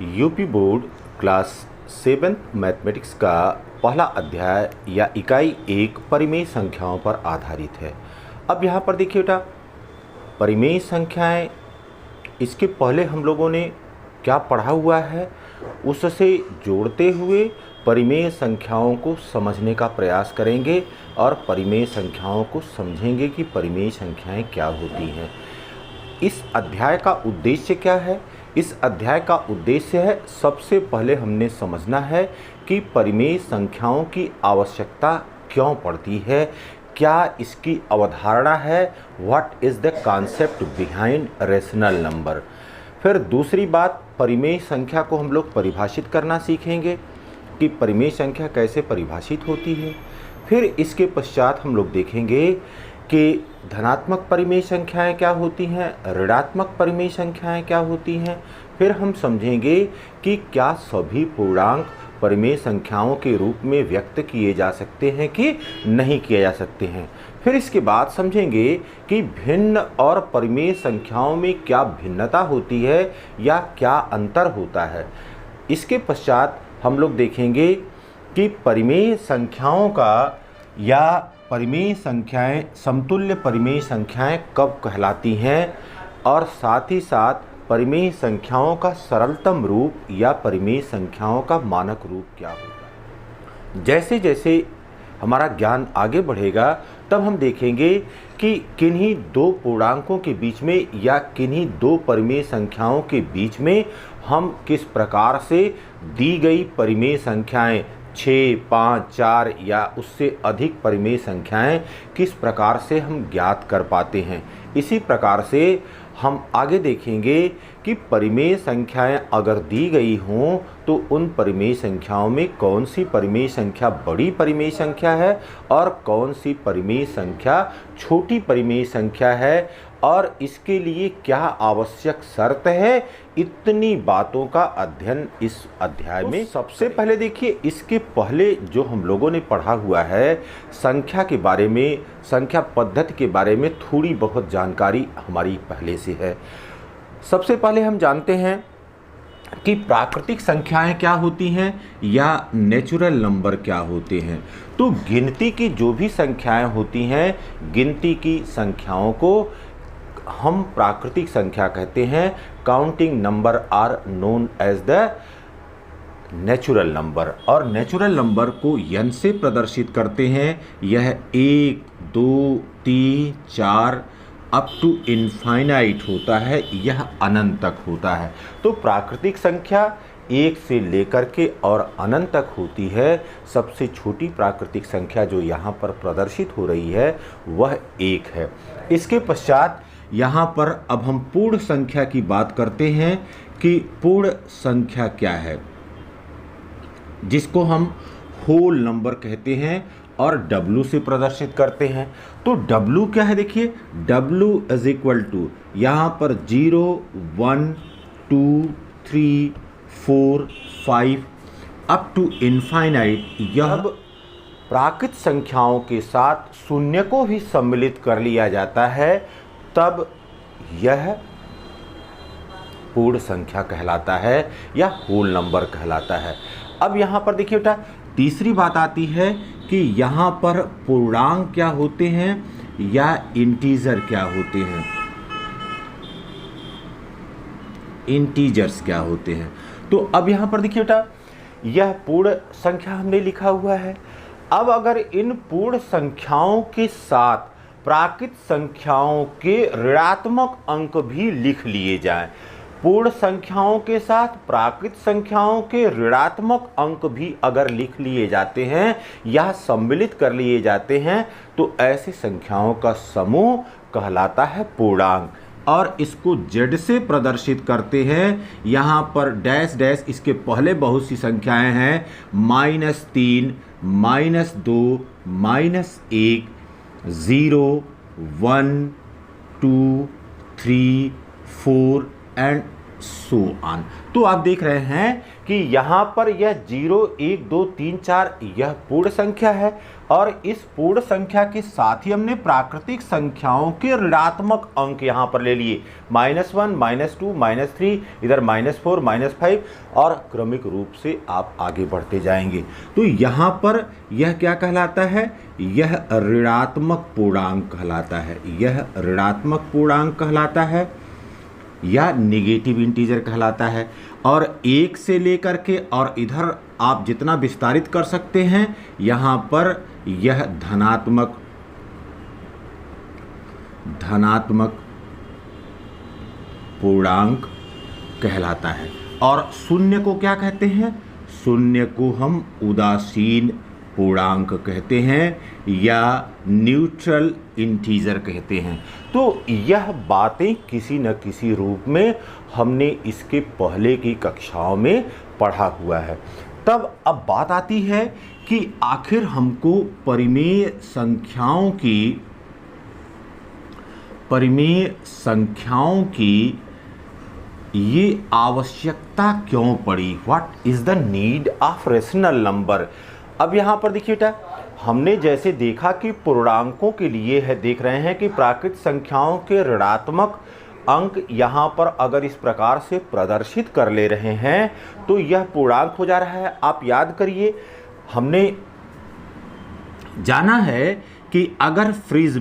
UP board class 7th mathematics का पहला अध्याय या इकाई 1 परिमेय संख्याओं पर आधारित है। अब यहाँ पर देखिए बेटा, परिमेय संख्याएं, इसके पहले हम लोगों ने क्या पढ़ा हुआ है उससे जोड़ते हुए परिमेय संख्याओं को समझने का प्रयास करेंगे और परिमेय संख्याओं को समझेंगे कि परिमेय संख्याएं क्या होती हैं। इस अध्याय का उद्देश्य क्या है? इस अध्याय का उद्देश्य है, सबसे पहले हमने समझना है कि परिमेय संख्याओं की आवश्यकता क्यों पड़ती है, क्या इसकी अवधारणा है, what is the concept behind rational number. फिर दूसरी बात, परिमेय संख्या को हम लोग परिभाषित करना सीखेंगे कि परिमेय संख्या कैसे परिभाषित होती है। फिर इसके पश्चात हम लोग देखेंगे कि धनात्मक परिमेय संख्याएं क्या होती हैं, ऋणात्मक परिमेय संख्याएं क्या होती हैं। फिर हम समझेंगे कि क्या सभी पूर्णांक परिमेय संख्याओं के रूप में व्यक्त किए जा सकते हैं कि नहीं किए जा सकते हैं। फिर इसके बाद समझेंगे कि भिन्न और परिमेय संख्याओं में क्या भिन्नता होती है या क्या अंतर होता है। इसके पश्चात हम लोग देखेंगे कि परिमेय संख्याओं का या परिमेय संख्याएं, समतुल्य परिमेय संख्याएं कब कहलाती हैं, और साथ ही साथ परिमेय संख्याओं का सरलतम रूप या परिमेय संख्याओं का मानक रूप क्या होगा। जैसे जैसे हमारा ज्ञान आगे बढ़ेगा तब हम देखेंगे कि किन्हीं दो पूर्णांकों के बीच में या किन्हीं दो परिमेय संख्याओं के बीच में हम किस प्रकार से दी गई परिमेय संख्याएं 6, 5, 4 या उससे अधिक परिमेय संख्याएं किस प्रकार से हम ज्ञात कर पाते हैं। इसी प्रकार से हम आगे देखेंगे कि परिमेय संख्याएं अगर दी गई हों तो उन परिमेय संख्याओं में कौन सी परिमेय संख्या बड़ी परिमेय संख्या है और कौन सी परिमेय संख्या छोटी परिमेय संख्या है, और इसके लिए क्या आवश्यक शर्त है। इतनी बातों का अध्ययन इस अध्याय में सबसे पहले देखिए, इसके पहले जो हम लोगों ने पढ़ा हुआ है संख्या के बारे में, संख्या पद्धति के बारे में थोड़ी बहुत जानकारी हमारी पहले से है। सबसे पहले हम जानते हैं कि प्राकृतिक संख्याएं क्या होती हैं या नेचुरल नंबर क्या होते हैं। तो गिनती की जो भी संख्याएं होती हैं, गिनती की संख्याओं को हम प्राकृतिक संख्या कहते हैं। Counting number are known as the natural number, और नेचुरल नंबर को n से प्रदर्शित करते हैं। यह 1, 2, 3, 4 अप टू इनफाइनाइट होता है, यह अनंत तक होता है। तो प्राकृतिक संख्या 1 से लेकर के और अनंत तक होती है। सबसे छोटी प्राकृतिक संख्या जो यहाँ पर प्रदर्शित हो रही है वह 1 है। इसके पश्चात यहाँ पर अब हम पूर्ण संख्या की बात करते हैं कि पूर्ण संख्या क्या है, जिसको हम होल नंबर कहते हैं और W से प्रदर्शित करते हैं। तो W क्या है? देखिए, W इज इक्वल टू यहाँ पर 0, 1, 2, 3, 4, 5 अप टू इनफाइनाइट। यह प्राकृत संख्याओं के साथ शून्य को भी सम्मिलित कर लिया जाता है, तब यह पूर्ण संख्या कहलाता है या होल नंबर कहलाता है। अब यहाँ पर देखिए बेटा, तीसरी बात आती है कि यहाँ पर पूर्णांक क्या होते हैं या इंटीजर क्या होते हैं, इंटीजर्स क्या होते हैं। तो अब यहाँ पर देखिए बेटा, यह पूर्ण संख्या हमने लिखा हुआ है। अब अगर इन पूर्ण संख्याओं के साथ प्राकृत संख्याओं के ऋणात्मक अंक भी लिख लिए जाएं, पूर्ण संख्याओं के साथ प्राकृत संख्याओं के ऋणात्मक अंक भी अगर लिख लिए जाते हैं या सम्मिलित कर लिए जाते हैं, तो ऐसी संख्याओं का समूह कहलाता है पूर्णांक, और इसको Z से प्रदर्शित करते हैं। यहाँ पर डैश डैश, इसके पहले बहुत सी संख्याएं हैं, -3, -2, -1, 0, 1, 2, 3, 4 एंड सो ऑन। तो आप देख रहे हैं कि यहाँ पर यह 0, 1, 2, 3, 4 यह पूर्ण संख्या है और इस पूर्ण संख्या के साथ ही हमने प्राकृतिक संख्याओं के ऋणात्मक अंक यहाँ पर ले लिए, -1, -2, -3, इधर -4, -5 और क्रमिक रूप से आप आगे बढ़ते जाएंगे। तो यहाँ पर यह क्या कहलाता है? यह ऋणात्मक पूर्णांक कहलाता है। यह ऋणात्मक पूर्णांक कहलाता है या नेगेटिव इंटीजर कहलाता है। और 1 से लेकर के और इधर आप जितना विस्तारित कर सकते हैं, यहाँ पर यह धनात्मक पूर्णांक कहलाता है। और शून्य को क्या कहते हैं? शून्य को हम उदासीन पूर्णांक कहते हैं या न्यूट्रल इंटीजर कहते हैं। तो यह बातें किसी न किसी रूप में हमने इसके पहले की कक्षाओं में पढ़ा हुआ है। तब अब बात आती है कि आखिर हमको परिमेय संख्याओं की ये आवश्यकता क्यों पड़ी? What is the need of rational number? अब यहाँ पर देखिए बेटा, हमने जैसे देखा कि पूर्णांकों के लिए है, देख रहे हैं कि प्राकृतिक संख्याओं के ऋणात्मक अंक यहाँ पर अगर इस प्रकार से प्रदर्शित कर ले रहे हैं तो यह पूर्णांक हो जा रहा है। आप याद करिए, हमने जाना है कि अगर फ्रिज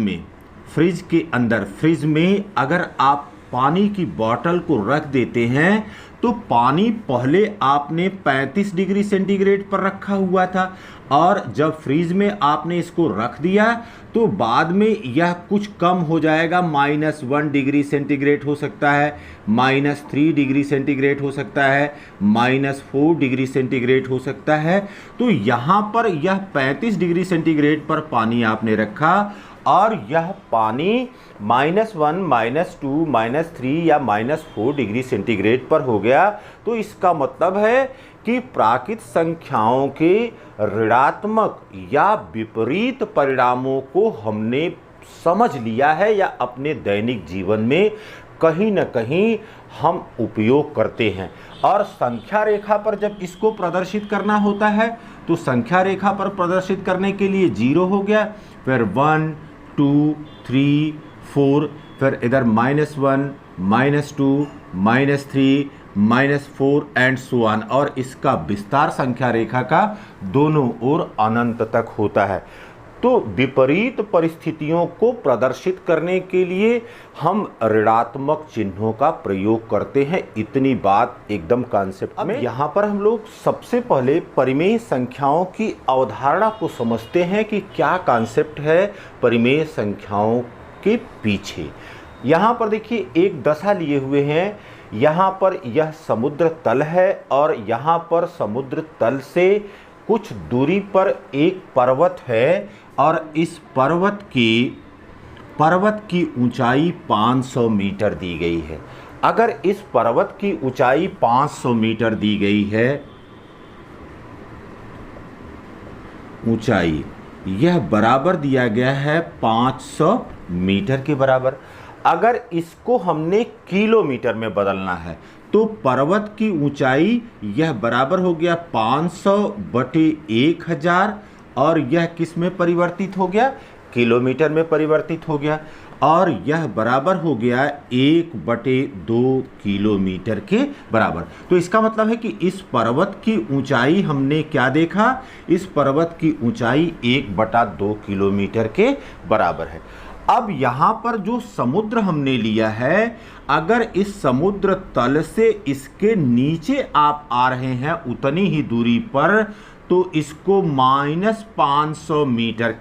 में अगर आप पानी की बोतल को रख देते हैं तो पानी पहले आपने 35 डिग्री सेंटीग्रेड पर रखा हुआ था और जब फ्रीज में आपने इसको रख दिया तो बाद में यह कुछ कम हो जाएगा, -1 डिग्री सेंटीग्रेड हो सकता है, -3 डिग्री सेंटीग्रेड हो सकता है, -4 डिग्री सेंटीग्रेड हो सकता है। तो यहाँ पर यह 35 डिग्री सेंटीग्रेड पर पानी आपने रखा और यह पानी -1, -2, -3 या -4 डिग्री सेंटीग्रेड पर हो गया। तो इसका मतलब है कि प्राकृतिक संख्याओं के ऋणात्मक या विपरीत परिणामों को हमने समझ लिया है या अपने दैनिक जीवन में कहीं न कहीं हम उपयोग करते हैं। और संख्या रेखा पर जब इसको प्रदर्शित करना होता है तो संख्या रेखा पर प्रदर्शित करने के लिए 0 हो गया, फिर 1, 2, 3, 4, फिर इधर -1, -2, -3, -4 एंड सो ऑन। और इसका विस्तार संख्या रेखा का दोनों ओर अनंत तक होता है। तो विपरीत परिस्थितियों को प्रदर्शित करने के लिए हम ऋणात्मक चिन्हों का प्रयोग करते हैं। इतनी बात एकदम कॉन्सेप्ट में। यहाँ पर हम लोग सबसे पहले परिमेय संख्याओं की अवधारणा को समझते हैं कि क्या कॉन्सेप्ट है परिमेय संख्याओं के पीछे। यहाँ पर देखिए एक दशा लिए हुए हैं, यहाँ पर यह समुद्र तल है और यहाँ पर समुद्र तल से कुछ दूरी पर एक पर्वत है और इस पर्वत की ऊंचाई 500 मीटर दी गई है। अगर इस पर्वत की ऊंचाई 500 मीटर दी गई है, ऊंचाई यह बराबर दिया गया है 500 मीटर के बराबर। अगर इसको हमने किलोमीटर में बदलना है तो पर्वत की ऊंचाई यह बराबर हो गया 500/1000 और यह किस में परिवर्तित हो गया? किलोमीटर में परिवर्तित हो गया और यह बराबर हो गया 1/2 किलोमीटर के बराबर। तो इसका मतलब है कि इस पर्वत की ऊंचाई हमने क्या देखा? इस पर्वत की ऊंचाई 1/2 किलोमीटर के बराबर है। अब यहाँ पर जो समुद्र हमने लिया है, अगर इस समुद्र तल से इसके नीचे आप आ रहे हैं उतनी ही दूरी पर तो इसको -500 मीटर,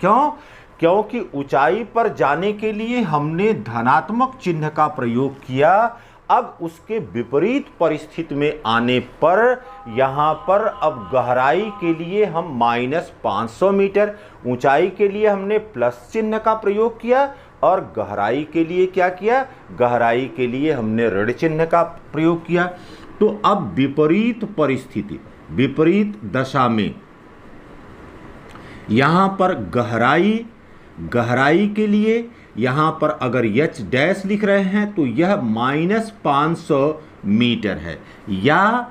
क्योंकि ऊंचाई पर जाने के लिए हमने धनात्मक चिन्ह का प्रयोग किया। अब उसके विपरीत परिस्थिति में आने पर यहाँ पर अब गहराई के लिए हम -500 मीटर, ऊंचाई के लिए हमने प्लस चिन्ह का प्रयोग किया और गहराई के लिए क्या किया? गहराई के लिए हमने ऋण चिन्ह का प्रयोग किया। तो अब विपरीत परिस्थिति, विपरीत दशा में यहाँ पर गहराई के लिए यहाँ पर अगर h डैश लिख रहे हैं तो यह -500 मीटर है, या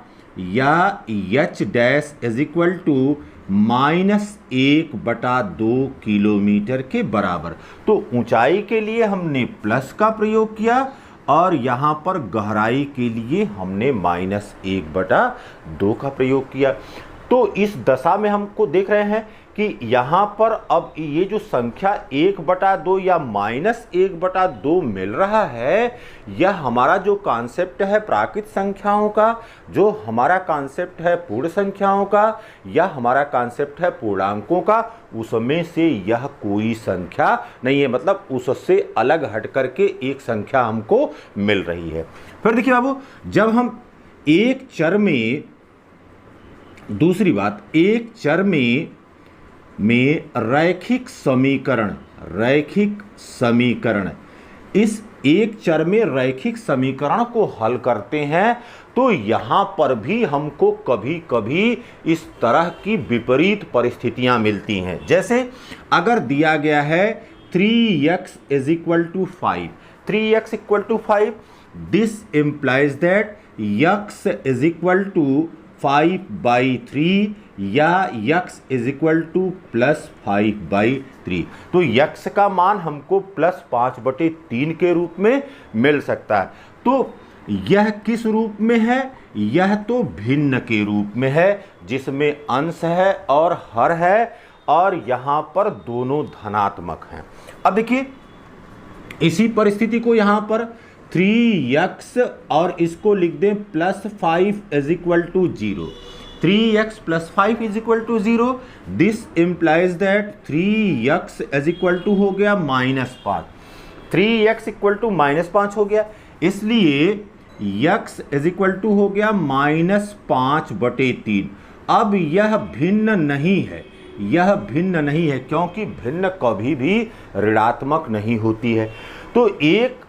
h dash is equal to -1/2 kilometre के बराबर। तो ऊंचाई के लिए हमने प्लस का प्रयोग किया और यहाँ पर गहराई के लिए हमने -1/2 का प्रयोग किया। तो इस दशा में हमको देख रहे हैं कि यहाँ पर अब ये जो संख्या 1/2 या -1/2 मिल रहा है, यह हमारा जो कॉन्सेप्ट है प्राकृत संख्याओं का, जो हमारा कॉन्सेप्ट है पूर्ण संख्याओं का, या हमारा कॉन्सेप्ट है पूर्णांकों का, उसमें से यह कोई संख्या नहीं है। मतलब उससे अलग हट करके एक संख्या हमको मिल रही है। फिर देखिए बाबू, जब हम एक चर में, दूसरी बात, एक चर में रैखिक समीकरण, इस एक चर में रैखिक समीकरण को हल करते हैं तो यहाँ पर भी हमको कभी कभी इस तरह की विपरीत परिस्थितियाँ मिलती हैं। जैसे अगर दिया गया है 3x is equal to 5, 3x equal to 5, this implies that x is equal to 5/3 या x इज इक्वल टू +5/3। तो x का मान हमको +5/3 के रूप में मिल सकता है। तो यह किस रूप में है? यह तो भिन्न के रूप में है, जिसमें अंश है और हर है, और यहाँ पर दोनों धनात्मक हैं। अब देखिए, इसी परिस्थिति को यहाँ पर 3x और इसको लिख दें +5 is equal to 0, 3x + 5 is equal to 0। This implies that 3x is equal to हो गया -5, 3x इक्वल टू -5 हो गया, इसलिए x इज इक्वल टू हो गया -5/3। अब यह भिन्न नहीं है, यह भिन्न नहीं है, क्योंकि भिन्न कभी भी ऋणात्मक नहीं होती है। तो एक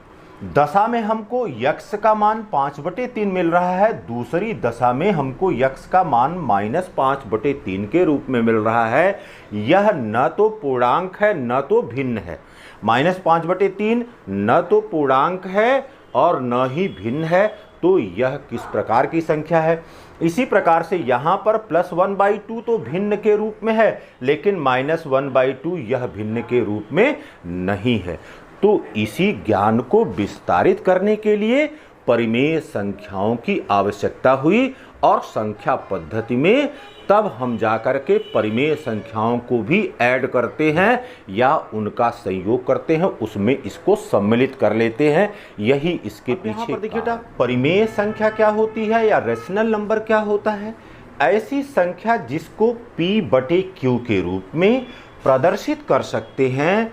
दशा में हमको x का मान 5/3 मिल रहा है, दूसरी दशा में हमको x का मान -5/3 के रूप में मिल रहा है। यह न तो पूर्णांक है न तो भिन्न है। -5/3 न तो पूर्णांक है और न ही भिन्न है, तो यह किस प्रकार की संख्या है? इसी प्रकार से यहाँ पर +1/2 तो भिन्न के रूप में है, लेकिन -1/2 यह भिन्न के रूप में नहीं है। तो इसी ज्ञान को विस्तारित करने के लिए परिमेय संख्याओं की आवश्यकता हुई, और संख्या पद्धति में तब हम जाकर के परिमेय संख्याओं को भी ऐड करते हैं या उनका संयोग करते हैं, उसमें इसको सम्मिलित कर लेते हैं। यही इसके पीछे देखिए परिमेय संख्या क्या होती है या रेशनल नंबर क्या होता है? ऐसी संख्या जिसको P/Q के रूप में प्रदर्शित कर सकते हैं,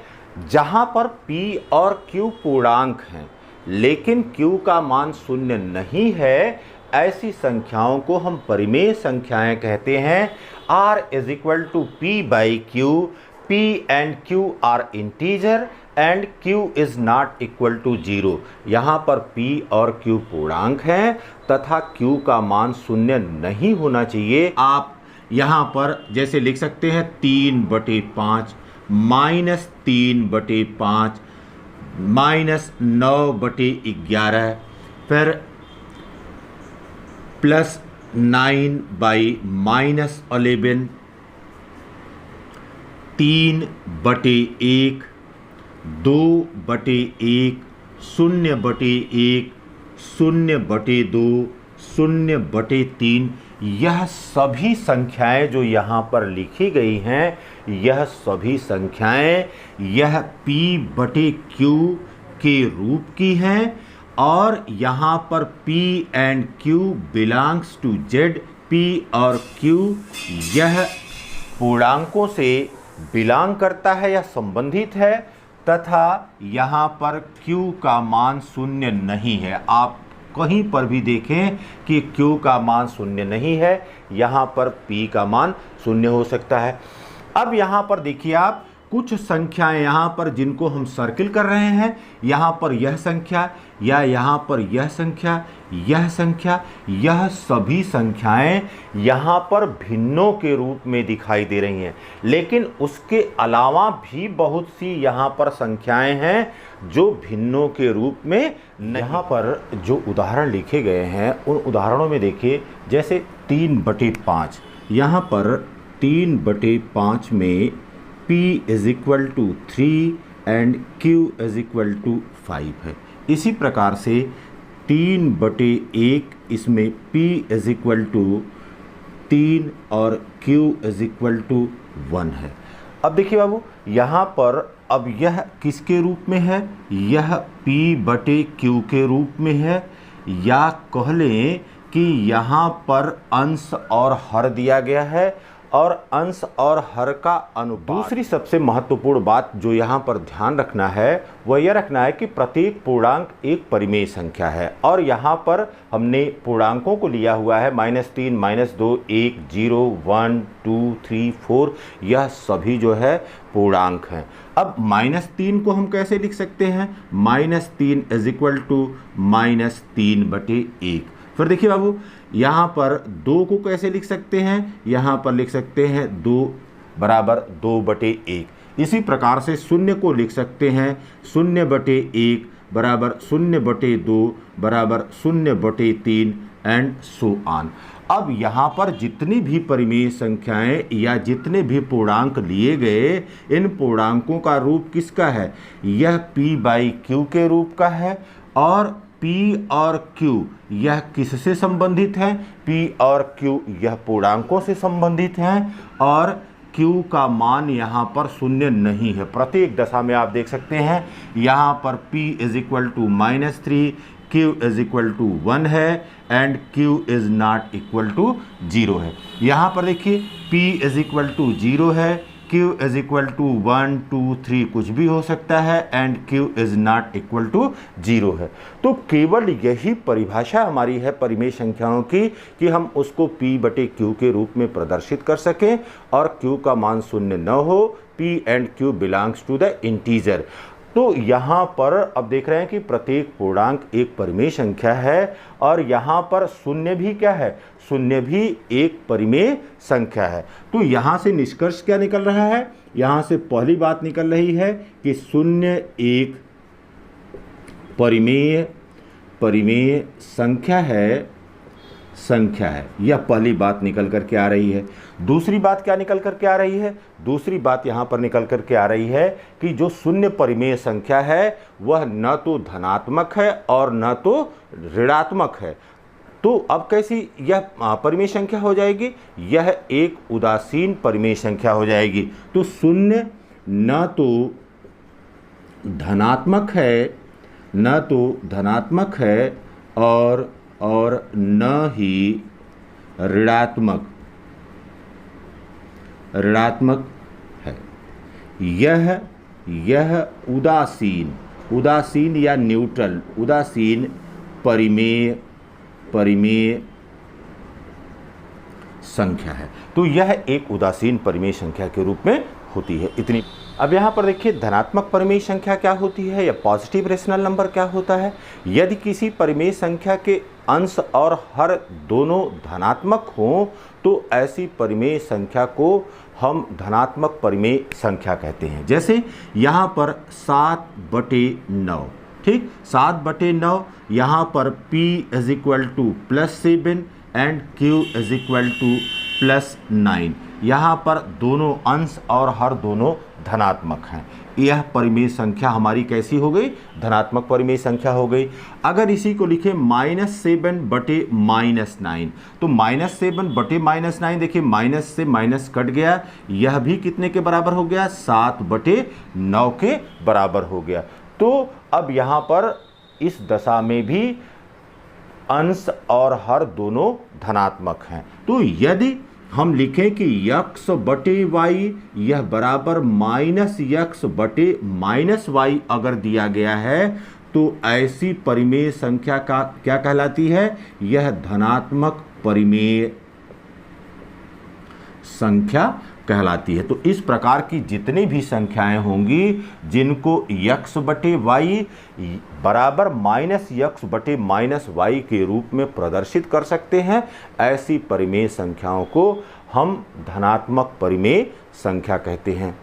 जहां पर P और Q पूर्णांक हैं लेकिन Q का मान 0 नहीं है, ऐसी संख्याओं को हम परिमेय संख्याएं कहते हैं। R is equal to P/Q, P and Q are integer and Q is not equal to 0। यहाँ पर P और Q पूर्णांक हैं तथा Q का मान 0 नहीं होना चाहिए। आप यहाँ पर जैसे लिख सकते हैं 3/5, -3/5, -9/11, फिर +9/-11, 3/1, 2/1, 0/1, 0/2, 0/3। यह सभी संख्याएं जो यहाँ पर लिखी गई हैं, यह सभी संख्याएं यह P/Q के रूप की हैं, और यहाँ पर P and Q belongs to Z। P और Q यह पूर्णांकों से बिलोंग करता है या संबंधित है, तथा यहाँ पर Q का मान 0 नहीं है। आप कहीं पर भी देखें कि Q का मान 0 नहीं है, यहाँ पर P का मान 0 हो सकता है। अब यहाँ पर देखिए आप कुछ संख्याएं यहाँ पर जिनको हम सर्किल कर रहे हैं, यहाँ पर यह संख्या या यहाँ पर यह संख्या यह संख्या, यह सभी संख्याएं यहाँ पर भिन्नों के रूप में दिखाई दे रही हैं, लेकिन उसके अलावा भी बहुत सी यहाँ पर संख्याएं हैं जो भिन्नों के रूप में यहाँ पर जो उदाहरण लिखे गए हैं उन उदाहरणों में देखिए, जैसे 3/5, यहाँ पर 3/5 में p = 3 एंड q = 5 है। इसी प्रकार से 3/1 इसमें p = 3 और q = 1 है। अब देखिए बाबू, यहाँ पर अब यह किसके रूप में है? यह p/q के रूप में है, या कह लें कि यहाँ पर अंश और हर दिया गया है और अंश और हर का अनुपात। दूसरी सबसे महत्वपूर्ण बात जो यहाँ पर ध्यान रखना है वह यह रखना है कि प्रत्येक पूर्णांक एक परिमेय संख्या है, और यहाँ पर हमने पूर्णांकों को लिया हुआ है -3, -2, 1, 0, 1, 2, 3, 4, यह सभी जो है पूर्णांक हैं। अब -3 को हम कैसे लिख सकते हैं? -3 = -3/1। फिर देखिए बाबू, यहाँ पर 2 को कैसे लिख सकते हैं? यहाँ पर लिख सकते हैं 2 = 2/1। इसी प्रकार से 0 को लिख सकते हैं 0/1 = 0/2 = 0/3 एंड सो ऑन। अब यहाँ पर जितनी भी परिमेय संख्याएं या जितने भी पूर्णांक लिए गए, इन पूर्णांकों का रूप किसका है? यह p/q के रूप का है, और P और Q यह किससे संबंधित है? P और Q यह पूर्णांकों से संबंधित हैं, और Q का मान यहाँ पर शून्य नहीं है। प्रत्येक दशा में आप देख सकते हैं यहाँ पर P = -3, Q = 1 है एंड Q ≠ 0 है। यहाँ पर देखिए P = 0 है, Q = 1, 2, 3 कुछ भी हो सकता है एंड Q ≠ 0 है। तो केवल यही परिभाषा हमारी है परिमेय संख्याओं की कि हम उसको p/q के रूप में प्रदर्शित कर सकें और Q का मान शून्य न हो। P and Q belongs to the integer. तो यहाँ पर अब देख रहे हैं कि प्रत्येक पूर्णांक एक परिमेय संख्या है, और यहाँ पर शून्य भी क्या है? शून्य भी एक परिमेय संख्या है। तो यहाँ से निष्कर्ष क्या निकल रहा है? यहाँ से पहली बात निकल रही है कि शून्य एक परिमेय संख्या है। यह पहली बात निकल करके आ रही है। दूसरी बात क्या निकल करके आ रही है? दूसरी बात यहाँ पर निकल करके आ रही है कि जो शून्य परिमेय संख्या है वह न तो धनात्मक है और न तो ऋणात्मक है। तो अब कैसी यह परिमेय संख्या हो जाएगी? यह एक उदासीन परिमेय संख्या हो जाएगी। तो शून्य न तो धनात्मक है और न ही ऋणात्मक है। यह उदासीन या न्यूट्रल उदासीन परिमेय संख्या है। तो यह एक उदासीन परिमेय संख्या के रूप में होती है। इतनी। अब यहाँ पर देखिए धनात्मक परिमेय संख्या क्या होती है या पॉजिटिव रेशनल नंबर क्या होता है। यदि किसी परिमेय संख्या के अंश और हर दोनों धनात्मक हों तो ऐसी परिमेय संख्या को हम धनात्मक परिमेय संख्या कहते हैं। जैसे यहाँ पर 7/9, ठीक, 7/9, यहाँ पर p = +7 एंड Q = +9। यहाँ पर दोनों अंश और हर दोनों धनात्मक हैं। यह परिमेय संख्या हमारी कैसी हो गई? धनात्मक परिमेय संख्या हो गई। अगर इसी को लिखें -7/-9, तो -7/-9, देखिए माइनस से माइनस कट गया, यह भी कितने के बराबर हो गया? 7/9 के बराबर हो गया। तो अब यहाँ पर इस दशा में भी अंश और हर दोनों धनात्मक हैं। तो यदि हम लिखें कि x/y यह बराबर -x/-y अगर दिया गया है तो ऐसी परिमेय संख्या का क्या कहलाती है? यह धनात्मक परिमेय संख्या कहलाती है। तो इस प्रकार की जितनी भी संख्याएं होंगी जिनको x बटे वाई बराबर माइनस यक्स बटे माइनस वाई के रूप में प्रदर्शित कर सकते हैं, ऐसी परिमेय संख्याओं को हम धनात्मक परिमेय संख्या कहते हैं।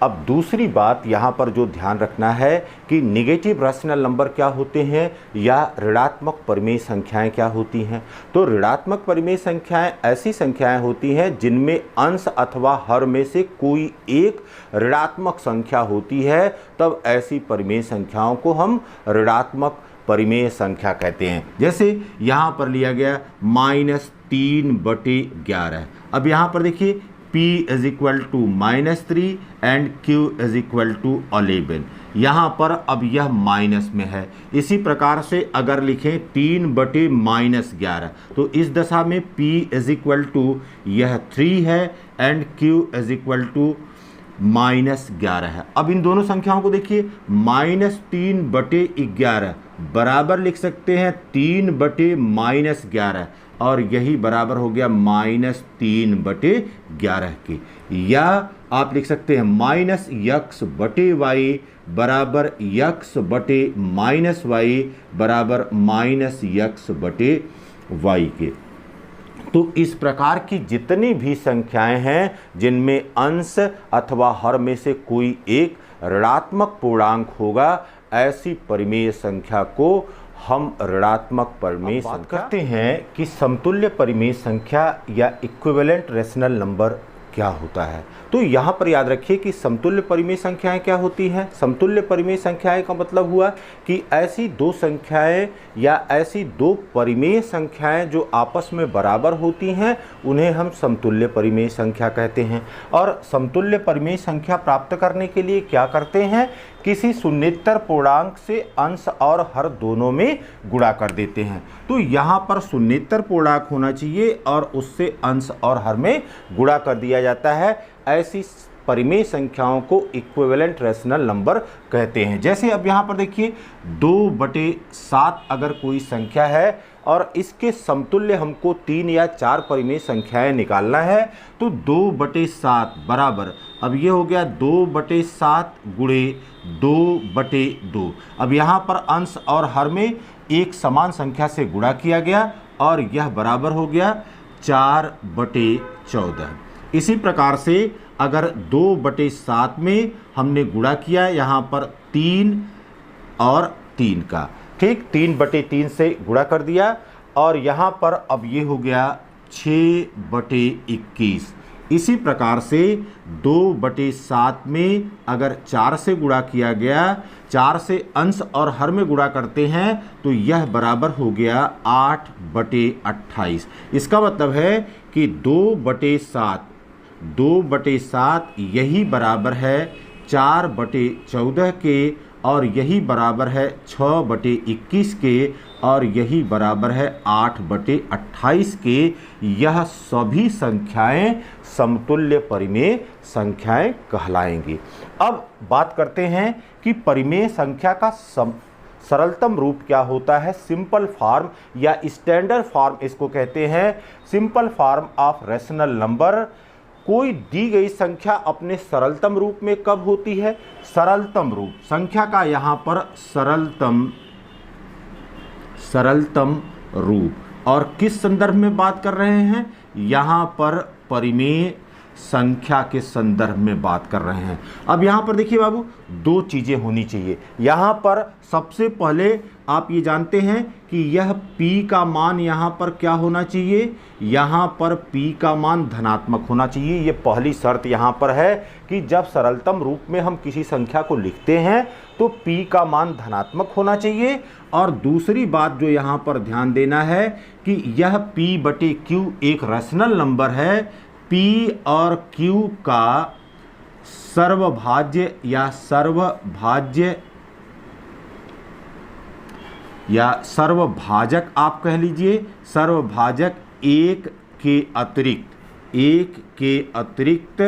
अब दूसरी बात यहाँ पर जो ध्यान रखना है कि नेगेटिव रैशनल नंबर क्या होते हैं या ऋणात्मक परिमेय संख्याएं क्या होती हैं। तो ऋणात्मक परिमेय संख्याएं ऐसी संख्याएं होती हैं जिनमें अंश अथवा हर में से कोई एक ऋणात्मक संख्या होती है, तब ऐसी परिमेय संख्याओं को हम ऋणात्मक परिमेय संख्या कहते हैं। जैसे यहाँ पर लिया गया -3/11। अब यहाँ पर देखिए P is equal to -3 and Q is equal to 11। यहाँ पर अब यह माइनस में है। इसी प्रकार से अगर लिखें 3/-11, तो इस दशा में P इज इक्वल टू यह 3 है and Q is equal to -11 है। अब इन दोनों संख्याओं को देखिए, -3/11 बराबर लिख सकते हैं 3/-11 और यही बराबर हो गया -3/11 के, या आप लिख सकते हैं -x बटे वाई बराबर x बटे -y बराबर -x बटे y के। तो इस प्रकार की जितनी भी संख्याएं हैं जिनमें अंश अथवा हर में से कोई एक ऋणात्मक पूर्णांक होगा, ऐसी परिमेय संख्या को हम ऋणात्मक परिमेय संख्या कहते हैं। कि समतुल्य परिमेय संख्या या इक्विवेलेंट रैशनल नंबर क्या होता है। तो यहाँ पर याद रखिए कि समतुल्य परिमेय संख्याएं क्या होती हैं। समतुल्य परिमेय संख्याएं का मतलब हुआ कि ऐसी दो संख्याएं या ऐसी दो परिमेय संख्याएं जो आपस में बराबर होती हैं, उन्हें हम समतुल्य परिमेय संख्या कहते हैं। और समतुल्य परिमेय संख्या प्राप्त करने के लिए क्या करते हैं, किसी शून्येतर पूर्णांक से अंश और हर दोनों में गुणा कर देते हैं। तो यहाँ पर शून्येतर पूर्णांक होना चाहिए और उससे अंश और हर में गुणा कर दिया जाता है। ऐसी परिमेय संख्याओं को इक्विवेलेंट रैशनल नंबर कहते हैं। जैसे अब यहाँ पर देखिए 2/7 अगर कोई संख्या है और इसके समतुल्य हमको 3 या 4 परिमेय संख्याएं निकालना है, तो 2/7 बराबर, अब ये हो गया 2/7 गुणे 2/2। अब यहाँ पर अंश और हर में एक समान संख्या से गुणा किया गया और यह बराबर हो गया 4/14। इसी प्रकार से अगर 2/7 में हमने गुणा किया यहाँ पर 3 और 3 का, ठीक, 3/3 से गुणा कर दिया और यहाँ पर अब ये हो गया 6/21। इसी प्रकार से 2/7 में अगर 4 से गुणा किया गया, 4 से अंश और हर में गुणा करते हैं, तो यह बराबर हो गया 8/28। इसका मतलब है कि 2/7 यही बराबर है 4/14 के और यही बराबर है 6/21 के और यही बराबर है 8/28 के। यह सभी संख्याएं समतुल्य परिमेय संख्याएं कहलाएंगी। अब बात करते हैं कि परिमेय संख्या का सरलतम रूप क्या होता है। सिंपल फॉर्म या स्टैंडर्ड फॉर्म इसको कहते हैं। Simple form of rational number. कोई दी गई संख्या अपने सरलतम रूप में कब होती है। सरलतम रूप संख्या का यहाँ पर सरलतम रूप, और किस संदर्भ में बात कर रहे हैं, यहाँ पर परिमेय संख्या के संदर्भ में बात कर रहे हैं। अब यहाँ पर देखिए बाबू, दो चीज़ें होनी चाहिए। यहाँ पर सबसे पहले आप ये जानते हैं कि यह P का मान यहाँ पर क्या होना चाहिए, यहाँ पर P का मान धनात्मक होना चाहिए। ये पहली शर्त यहाँ पर है कि जब सरलतम रूप में हम किसी संख्या को लिखते हैं तो P का मान धनात्मक होना चाहिए। और दूसरी बात जो यहाँ पर ध्यान देना है कि यह P/Q एक रैशनल नंबर है। P और Q का सर्वभाज्य या सर्वभाजक आप कह लीजिए, सर्वभाजक एक के अतिरिक्त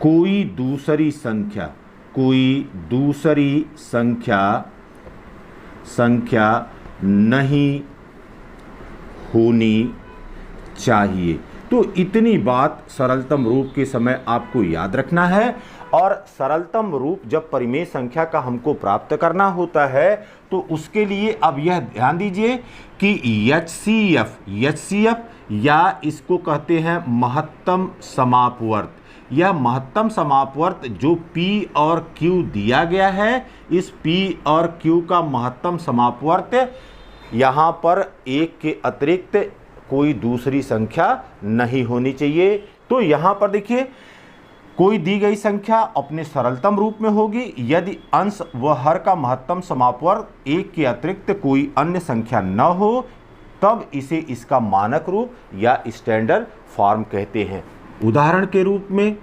कोई दूसरी संख्या नहीं होनी चाहिए। तो तो इतनी बात सरलतम रूप के समय आपको याद रखना है। और सरलतम रूप जब परिमेय संख्या का हमको प्राप्त करना होता है तो उसके लिए अब यह ध्यान दीजिए कि HCF या इसको कहते हैं महत्तम समापवर्त। यह महत्तम समापवर्त जो P और Q दिया गया है, इस P और Q का महत्तम समापवर्त यहाँ पर एक के अतिरिक्त कोई दूसरी संख्या नहीं होनी चाहिए। तो यहाँ पर देखिए कोई दी गई संख्या अपने सरलतम रूप में होगी यदि अंश व हर का महत्तम समापवर्त एक के अतिरिक्त कोई अन्य संख्या न हो, तब इसे इसका मानक रूप या स्टैंडर्ड फॉर्म कहते हैं। उदाहरण के रूप में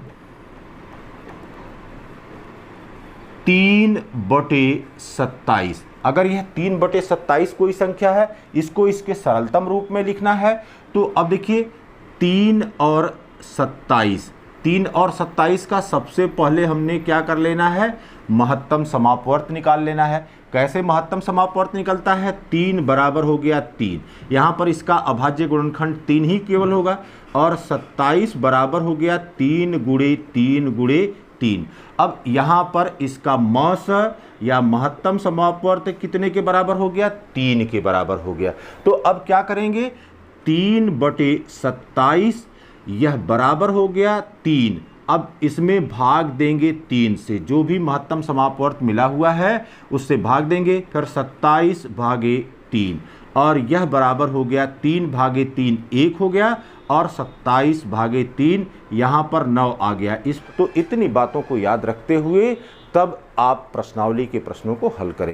3/27, अगर यह 3/27 कोई संख्या है, इसको इसके सरलतम रूप में लिखना है तो अब देखिए 3 और 27 का सबसे पहले हमने क्या कर लेना है, महत्तम समापवर्त निकाल लेना है। कैसे महत्तम समापवर्त निकलता है, 3 बराबर हो गया 3, यहाँ पर इसका अभाज्य गुणनखंड 3 ही केवल होगा, और 27 बराबर हो गया 3 गुणे 3 गुणे 3। अब यहाँ पर इसका मस या महत्तम समापवर्त कितने के बराबर हो गया, 3 के बराबर हो गया। तो अब क्या करेंगे, 3/27 यह बराबर हो गया 3। अब इसमें भाग देंगे 3 से, जो भी महत्तम समापवर्त मिला हुआ है उससे भाग देंगे, फिर 27/3 और यह बराबर हो गया 3/3 1 हो गया, और 27/3 यहाँ पर 9 आ गया। तो इतनी बातों को याद रखते हुए तब आप प्रश्नावली के प्रश्नों को हल करें।